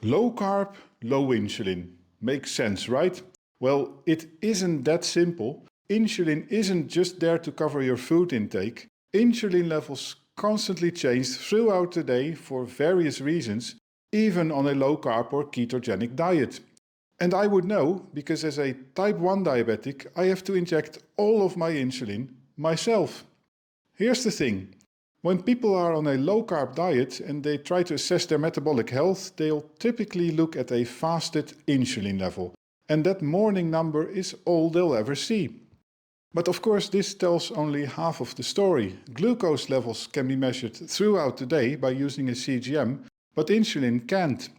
Low carb, low insulin. Makes sense, right? Well, it isn't that simple. Insulin isn't just there to cover your food intake. Insulin levels constantly change throughout the day for various reasons, even on a low carb or ketogenic diet. And I would know because as a type 1 diabetic, I have to inject all of my insulin myself. Here's the thing. When people are on a low-carb diet and they try to assess their metabolic health, they'll typically look at a fasted insulin level. And that morning number is all they'll ever see. But of course, this tells only half of the story. Glucose levels can be measured throughout the day by using a CGM, but insulin can't.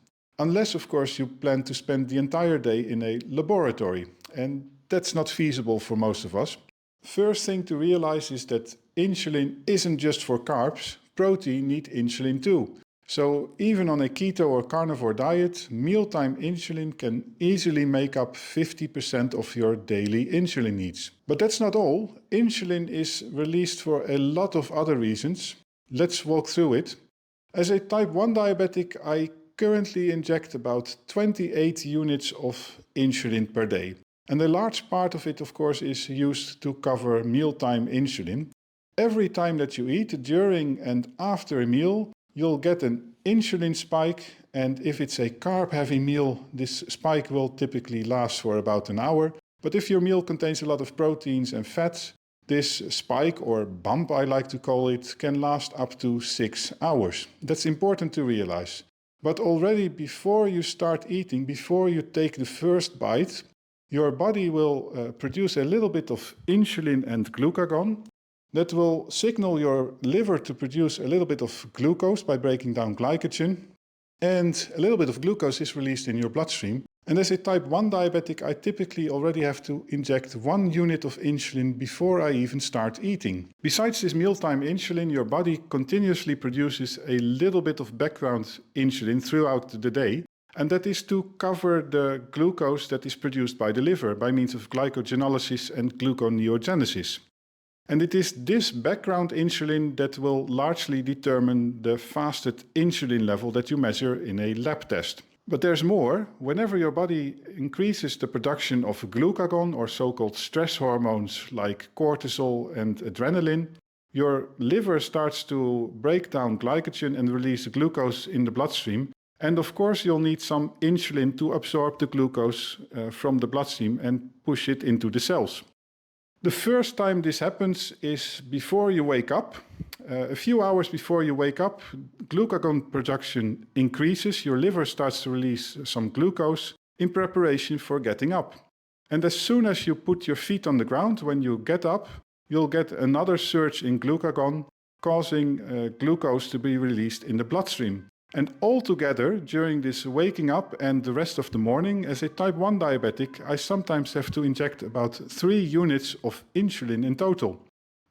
Unless, of course, you plan to spend the entire day in a laboratory. And that's not feasible for most of us. First thing to realize is that insulin isn't just for carbs, protein needs insulin too. So even on a keto or carnivore diet, mealtime insulin can easily make up 50% of your daily insulin needs. But that's not all. Insulin is released for a lot of other reasons. Let's walk through it. As a type 1 diabetic, I currently inject about 28 units of insulin per day. And a large part of it, of course, is used to cover mealtime insulin. Every time that you eat, during and after a meal, you'll get an insulin spike. And if it's a carb-heavy meal, this spike will typically last for about an hour. But if your meal contains a lot of proteins and fats, this spike, or bump I like to call it, can last up to 6 hours. That's important to realize. But already before you start eating, before you take the first bite, your body will produce a little bit of insulin and glucagon that will signal your liver to produce a little bit of glucose by breaking down glycogen. And a little bit of glucose is released in your bloodstream. And as a type 1 diabetic, I typically already have to inject 1 unit of insulin before I even start eating. Besides this mealtime insulin, your body continuously produces a little bit of background insulin throughout the day. And that is to cover the glucose that is produced by the liver by means of glycogenolysis and gluconeogenesis. And it is this background insulin that will largely determine the fasted insulin level that you measure in a lab test. But there's more. Whenever your body increases the production of glucagon or so-called stress hormones like cortisol and adrenaline, your liver starts to break down glycogen and release glucose in the bloodstream. And of course, you'll need some insulin to absorb the glucose from the bloodstream and push it into the cells. The first time this happens is before you wake up. A few hours before you wake up, glucagon production increases. Your liver starts to release some glucose in preparation for getting up. And as soon as you put your feet on the ground, when you get up, you'll get another surge in glucagon, causing glucose to be released in the bloodstream. And altogether, during this waking up and the rest of the morning, as a type 1 diabetic, I sometimes have to inject about 3 units of insulin in total.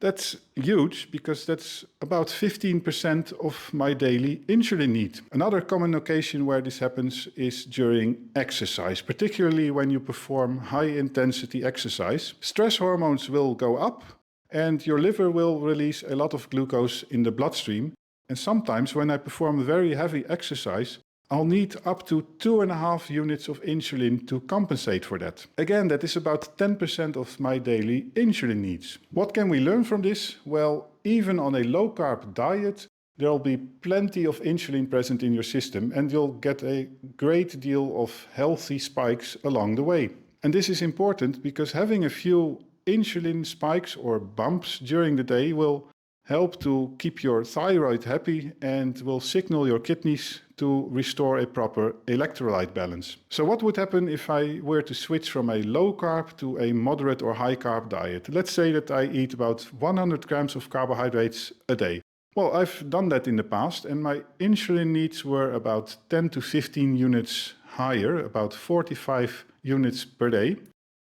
That's huge because that's about 15% of my daily insulin need. Another common occasion where this happens is during exercise, particularly when you perform high-intensity exercise. Stress hormones will go up and your liver will release a lot of glucose in the bloodstream. And sometimes when I perform very heavy exercise, I'll need up to 2.5 units of insulin to compensate for that. Again, that is about 10% of my daily insulin needs. What can we learn from this? Well, even on a low-carb diet, there'll be plenty of insulin present in your system and you'll get a great deal of healthy spikes along the way. And this is important because having a few insulin spikes or bumps during the day will help to keep your thyroid happy and will signal your kidneys to restore a proper electrolyte balance. So what would happen if I were to switch from a low carb to a moderate or high carb diet? Let's say that I eat about 100 grams of carbohydrates a day. Well, I've done that in the past and my insulin needs were about 10 to 15 units higher, about 45 units per day.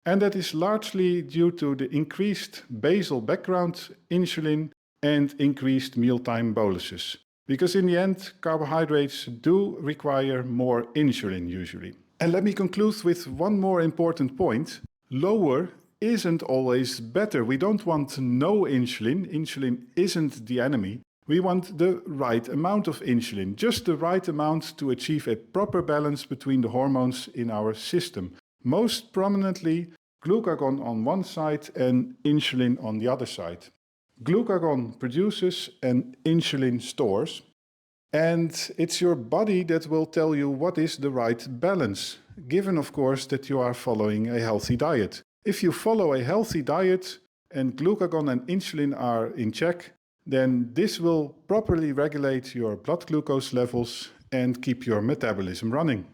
And that is largely due to the increased basal background insulin and increased mealtime boluses. Because in the end, carbohydrates do require more insulin usually. And let me conclude with one more important point. Lower isn't always better. We don't want no insulin. Insulin isn't the enemy. We want the right amount of insulin, just the right amount to achieve a proper balance between the hormones in our system. Most prominently, glucagon on one side and insulin on the other side. Glucagon produces and insulin stores, and it's your body that will tell you what is the right balance, given of course that you are following a healthy diet. If you follow a healthy diet and glucagon and insulin are in check, then this will properly regulate your blood glucose levels and keep your metabolism running.